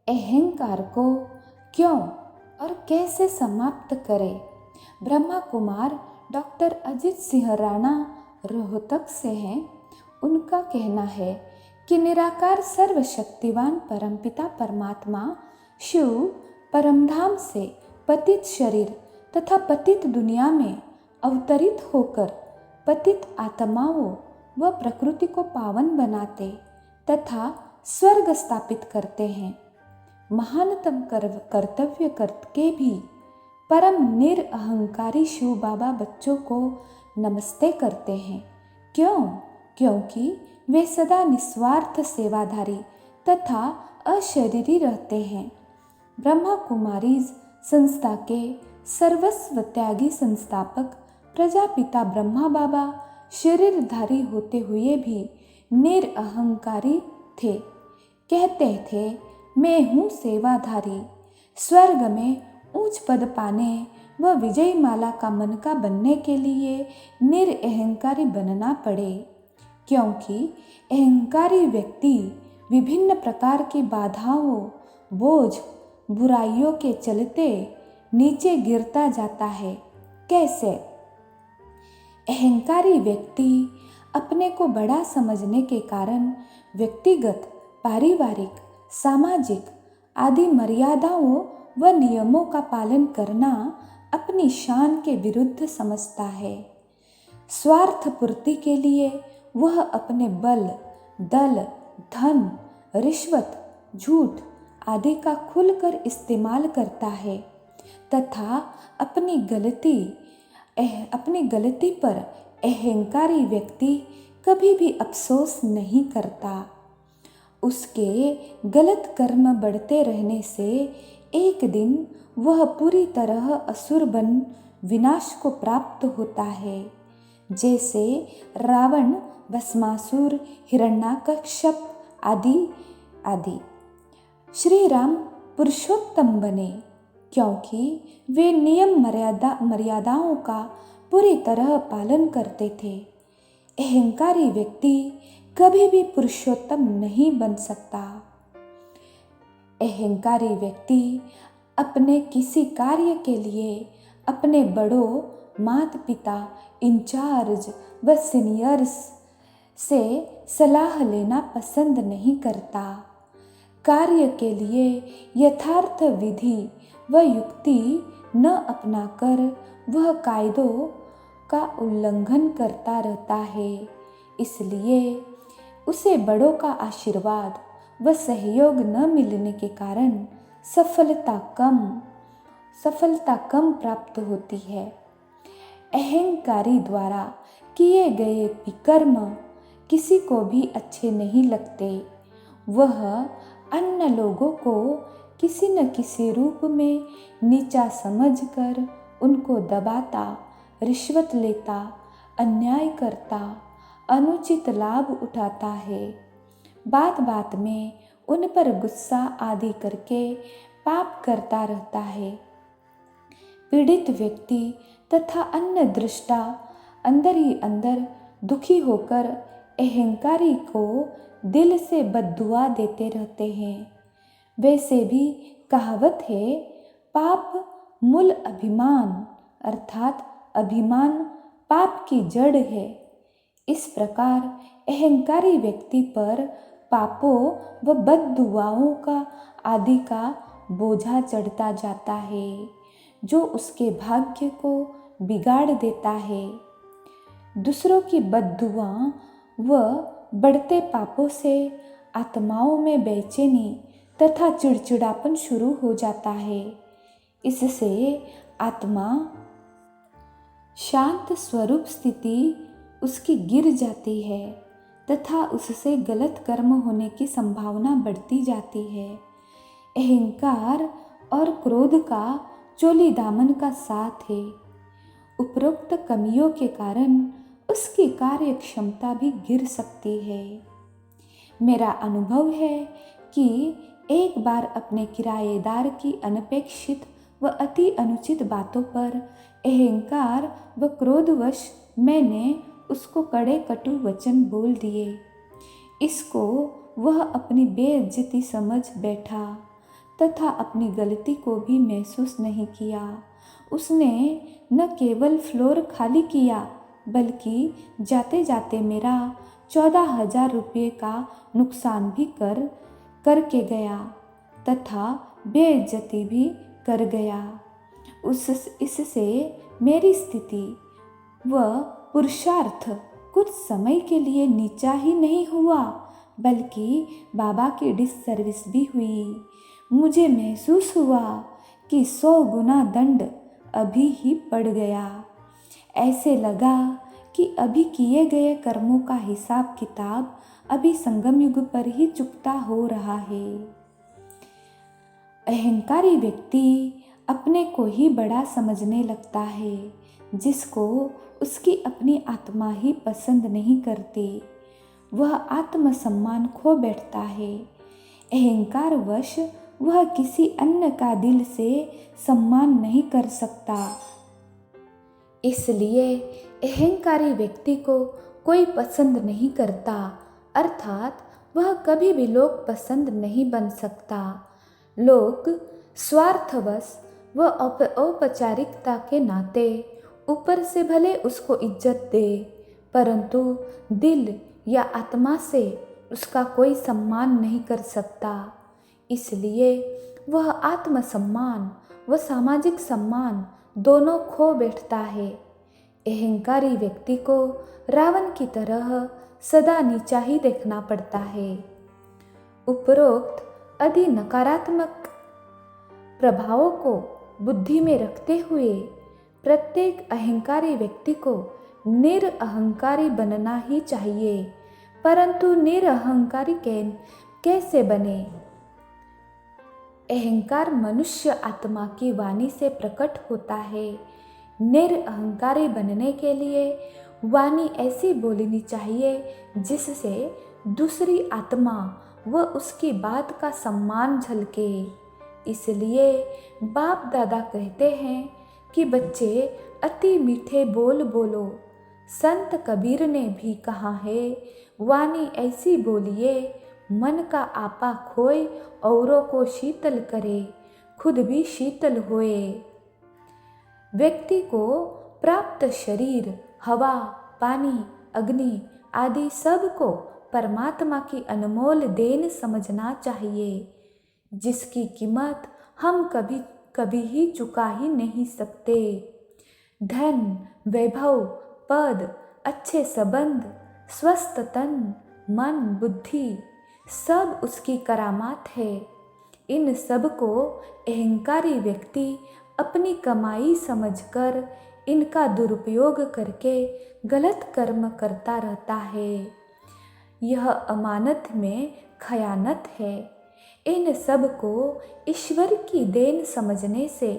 अहंकार को क्यों और कैसे समाप्त करें? ब्रह्मा कुमार डॉक्टर अजित सिंह राणा रोहतक से हैं। उनका कहना है कि निराकार सर्वशक्तिवान परमपिता परमात्मा शिव परमधाम से पतित शरीर तथा पतित दुनिया में अवतरित होकर पतित आत्माओं व प्रकृति को पावन बनाते तथा स्वर्ग स्थापित करते हैं। महानतम कर्तव्य करके भी परम निरअहंकारी शिव बाबा बच्चों को नमस्ते करते हैं। क्यों? क्योंकि वे सदा निस्वार्थ सेवाधारी तथा अशरीरी रहते हैं। ब्रह्मा कुमारीज संस्था के सर्वस्व त्यागी संस्थापक प्रजापिता ब्रह्मा बाबा शरीरधारी होते हुए भी निरअहंकारी थे। कहते थे, मैं हूँ सेवाधारी। स्वर्ग में ऊंच पद पाने व विजय माला का मनका बनने के लिए निरअहंकारी बनना पड़े, क्योंकि अहंकारी व्यक्ति विभिन्न प्रकार की बाधाओं, बोझ, बुराइयों के चलते नीचे गिरता जाता है। कैसे? अहंकारी व्यक्ति अपने को बड़ा समझने के कारण व्यक्तिगत, पारिवारिक, सामाजिक आदि मर्यादाओं व नियमों का पालन करना अपनी शान के विरुद्ध समझता है। स्वार्थ पूर्ति के लिए वह अपने बल, दल, धन, रिश्वत, झूठ आदि का खुलकर इस्तेमाल करता है तथा अपनी गलती पर अहंकारी व्यक्ति कभी भी अफसोस नहीं करता। उसके गलत कर्म बढ़ते रहने से एक दिन वह पूरी तरह असुर बन विनाश को प्राप्त होता है, जैसे रावण, भस्मासुर, हिरण्याकश्यप आदि। श्री राम पुरुषोत्तम बने क्योंकि वे नियम मर्यादाओं का पूरी तरह पालन करते थे। अहंकारी व्यक्ति कभी भी पुरुषोत्तम नहीं बन सकता। अहंकारी व्यक्ति अपने किसी कार्य के लिए अपने बड़ों, माता पिता, इंचार्ज व सीनियर्स से सलाह लेना पसंद नहीं करता। कार्य के लिए यथार्थ विधि व युक्ति न अपनाकर वह कायदों का उल्लंघन करता रहता है। इसलिए उसे बड़ों का आशीर्वाद व सहयोग न मिलने के कारण सफलता कम प्राप्त होती है। अहंकारी द्वारा किए गए विकर्म किसी को भी अच्छे नहीं लगते। वह अन्य लोगों को किसी न किसी रूप में नीचा समझकर उनको दबाता, रिश्वत लेता, अन्याय करता, अनुचित लाभ उठाता है। बात बात में उन पर गुस्सा आदि करके पाप करता रहता है। पीड़ित व्यक्ति तथा अन्य दृष्टा अंदर ही अंदर दुखी होकर अहंकारी को दिल से बद्दुआ देते रहते हैं। वैसे भी कहावत है, पाप मूल अभिमान, अर्थात अभिमान पाप की जड़ है। इस प्रकार अहंकारी व्यक्ति पर पापों व बद्दुआओं का आदि का बोझा चढ़ता जाता है, जो उसके भाग्य को बिगाड़ देता है। दूसरों की बद्दुआ व बढ़ते पापों से आत्माओं में बेचैनी तथा चिड़चिड़ापन शुरू हो जाता है। इससे आत्मा शांत स्वरूप स्थिति उसकी गिर जाती है तथा उससे गलत कर्म होने की संभावना बढ़ती जाती है। अहंकार और क्रोध का चोली दामन का साथ है। उपरोक्त कमियों के कारण उसकी कार्य क्षमता भी गिर सकती है। मेरा अनुभव है कि एक बार अपने किराएदार की अनपेक्षित व अति अनुचित बातों पर अहंकार व क्रोधवश मैंने उसको कड़े कटु वचन बोल दिए। इसको वह अपनी बेइज्जती समझ बैठा तथा अपनी गलती को भी महसूस नहीं किया। उसने न केवल फ्लोर खाली किया बल्कि जाते जाते मेरा 14,000 रुपये का नुकसान भी करके गया तथा बेइज्जती भी कर गया। इससे मेरी स्थिति व पुरुषार्थ कुछ समय के लिए नीचा ही नहीं हुआ बल्कि बाबा की डिससर्विस भी हुई। मुझे महसूस हुआ कि 100 गुना दंड अभी ही पड़ गया। ऐसे लगा कि अभी किए गए कर्मों का हिसाब किताब अभी संगम युग पर ही चुकता हो रहा है। अहंकारी व्यक्ति अपने को ही बड़ा समझने लगता है, जिसको उसकी अपनी आत्मा ही पसंद नहीं करती। वह आत्मसम्मान खो बैठता है। अहंकार वश वह किसी अन्य का दिल से सम्मान नहीं कर सकता। इसलिए अहंकारी व्यक्ति को कोई पसंद नहीं करता, अर्थात वह कभी भी लोग पसंद नहीं बन सकता। लोग स्वार्थवश व औपचारिकता के नाते ऊपर से भले उसको इज्जत दे, परंतु दिल या आत्मा से उसका कोई सम्मान नहीं कर सकता। इसलिए वह आत्मसम्मान व सामाजिक सम्मान दोनों खो बैठता है। अहंकारी व्यक्ति को रावण की तरह सदा नीचा ही देखना पड़ता है। उपरोक्त अधि नकारात्मक प्रभावों को बुद्धि में रखते हुए प्रत्येक अहंकारी व्यक्ति को निरअहंकारी बनना ही चाहिए। परंतु निरअहंकारी कैसे बने? अहंकार मनुष्य आत्मा की वाणी से प्रकट होता है। निरअहंकारी बनने के लिए वाणी ऐसी बोलनी चाहिए जिससे दूसरी आत्मा व उसकी बात का सम्मान झलके। इसलिए बाप दादा कहते हैं कि बच्चे अति मीठे बोल बोलो। संत कबीर ने भी कहा है, वाणी ऐसी बोलिए मन का आपा खोए, औरों को शीतल करे, खुद भी शीतल होए। व्यक्ति को प्राप्त शरीर, हवा, पानी, अग्नि आदि सब को परमात्मा की अनमोल देन समझना चाहिए, जिसकी कीमत हम कभी ही चुका ही नहीं सकते। धन, वैभव, पद, अच्छे संबंध, स्वस्थ तन, मन, बुद्धि सब उसकी करामात है। इन सब को अहंकारी व्यक्ति अपनी कमाई समझकर इनका दुरुपयोग करके गलत कर्म करता रहता है। यह अमानत में खयानत है। इन सब को ईश्वर की देन समझने से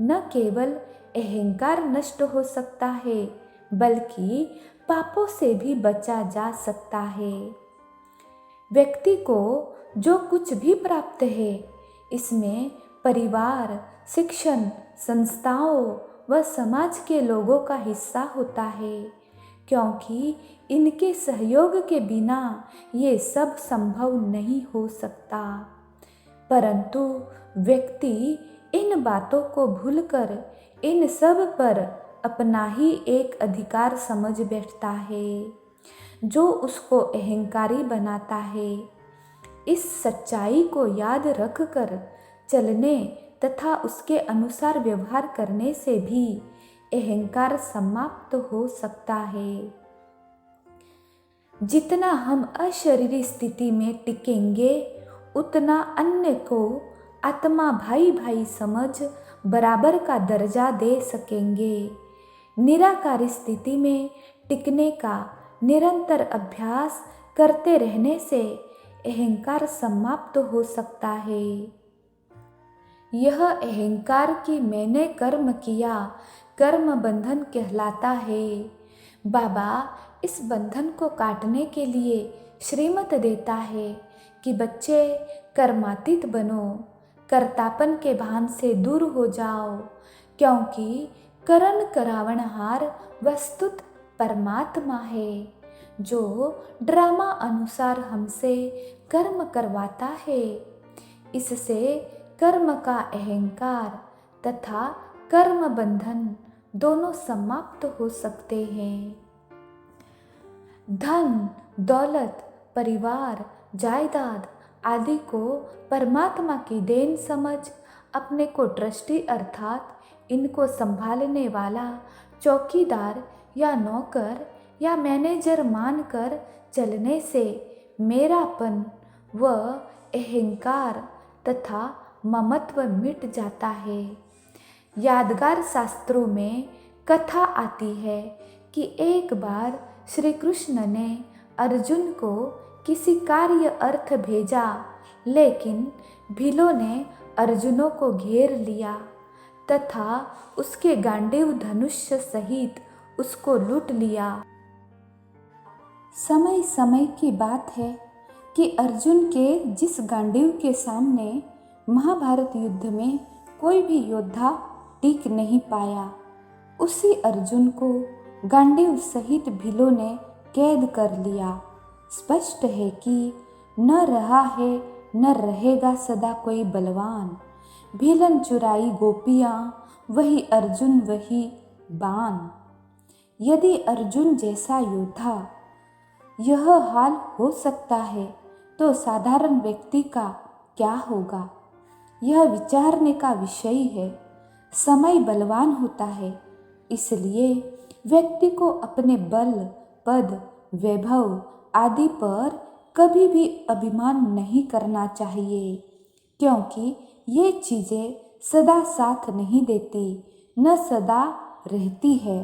न केवल अहंकार नष्ट हो सकता है बल्कि पापों से भी बचा जा सकता है। व्यक्ति को जो कुछ भी प्राप्त है, इसमें परिवार, शिक्षण, संस्थाओं व समाज के लोगों का हिस्सा होता है, क्योंकि इनके सहयोग के बिना ये सब संभव नहीं हो सकता। परंतु व्यक्ति इन बातों को भूलकर इन सब पर अपना ही एक अधिकार समझ बैठता है, जो उसको अहंकारी बनाता है। इस सच्चाई को याद रखकर चलने तथा उसके अनुसार व्यवहार करने से भी अहंकार समाप्त हो सकता है। जितना हम अशरीरी स्थिति में टिकेंगे, उतना अन्य को आत्मा भाई भाई समझ बराबर का दर्जा दे सकेंगे। निराकारी स्थिति में टिकने का निरंतर अभ्यास करते रहने से अहंकार समाप्त हो सकता है। यह अहंकार कि मैंने कर्म किया, कर्म बंधन कहलाता है। बाबा इस बंधन को काटने के लिए श्रीमत देता है कि बच्चे कर्मातीत बनो, कर्तापन के भान से दूर हो जाओ, क्योंकि करण करावनहार वस्तुत परमात्मा है, जो ड्रामा अनुसार हमसे कर्म करवाता है। इससे कर्म का अहंकार तथा कर्म बंधन दोनों समाप्त हो सकते हैं। धन, दौलत, परिवार, जायदाद आदि को परमात्मा की देन समझ अपने को ट्रस्टी अर्थात इनको संभालने वाला चौकीदार या नौकर या मैनेजर मानकर चलने से मेरापन व अहंकार तथा ममत्व मिट जाता है। यादगार शास्त्रों में कथा आती है कि एक बार श्री कृष्ण ने अर्जुन को किसी कार्य अर्थ भेजा, लेकिन भीलों ने अर्जुनों को घेर लिया तथा उसके गांडीव धनुष सहित उसको लूट लिया। समय समय की बात है कि अर्जुन के जिस गांडीव के सामने महाभारत युद्ध में कोई भी योद्धा टिक नहीं पाया, उसी अर्जुन को गांडीव सहित भीलों ने कैद कर लिया। स्पष्ट है कि न रहा है न रहेगा सदा कोई बलवान। भीलन चुराई गोपियाँ, वही अर्जुन वही बाण। यदि अर्जुन जैसा योद्धा यह हाल हो सकता है तो साधारण व्यक्ति का क्या होगा, यह विचारने का विषय है। समय बलवान होता है, इसलिए व्यक्ति को अपने बल, पद, वैभव आदि पर कभी भी अभिमान नहीं करना चाहिए, क्योंकि ये चीज़ें सदा साथ नहीं देती, न सदा रहती है।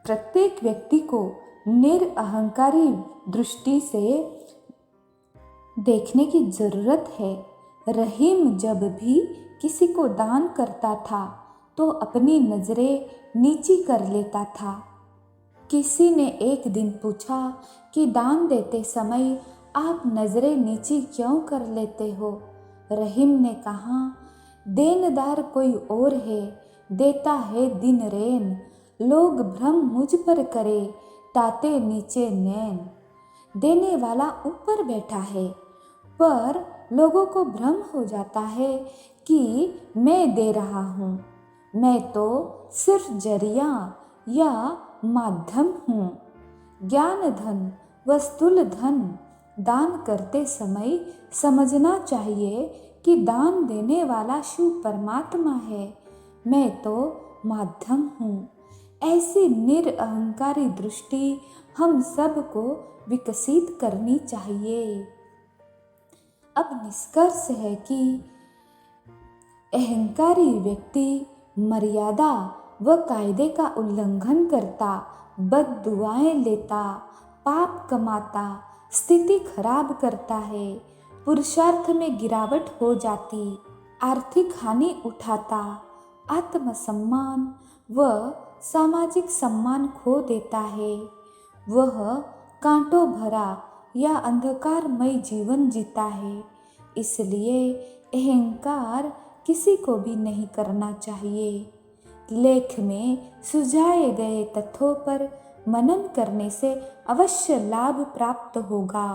प्रत्येक व्यक्ति को निरअहंकारी दृष्टि से देखने की जरूरत है। रहीम जब भी किसी को दान करता था तो अपनी नजरें नीची कर लेता था। किसी ने एक दिन पूछा कि दान देते समय आप नजरें नीची क्यों कर लेते हो? रहीम ने कहा, देनदार कोई और है, देता है दिन रैन। लोग भ्रम मुझ पर करे, ताते नीचे नैन। देने वाला ऊपर बैठा है, पर लोगों को भ्रम हो जाता है कि मैं दे रहा हूँ, मैं तो सिर्फ जरिया या माध्यम हूँ। ज्ञान धन व स्थूल धन दान करते समय समझना चाहिए कि दान देने वाला शिव परमात्मा है, मैं तो माध्यम हूँ। ऐसी निरअहंकारी दृष्टि हम सबको विकसित करनी चाहिए। अब निष्कर्ष है कि अहंकारी व्यक्ति मर्यादा व कायदे का उल्लंघन करता, बद्दुआएं लेता, पाप कमाता, स्थिति खराब करता है, पुरुषार्थ में गिरावट हो जाती, आर्थिक हानि उठाता, आत्मसम्मान व सामाजिक सम्मान खो देता है। वह कांटों भरा या अंधकारमय जीवन जीता है। इसलिए अहंकार किसी को भी नहीं करना चाहिए। लेख में सुझाए गए तथ्यों पर मनन करने से अवश्य लाभ प्राप्त होगा।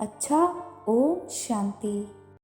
अच्छा, ओम शांति।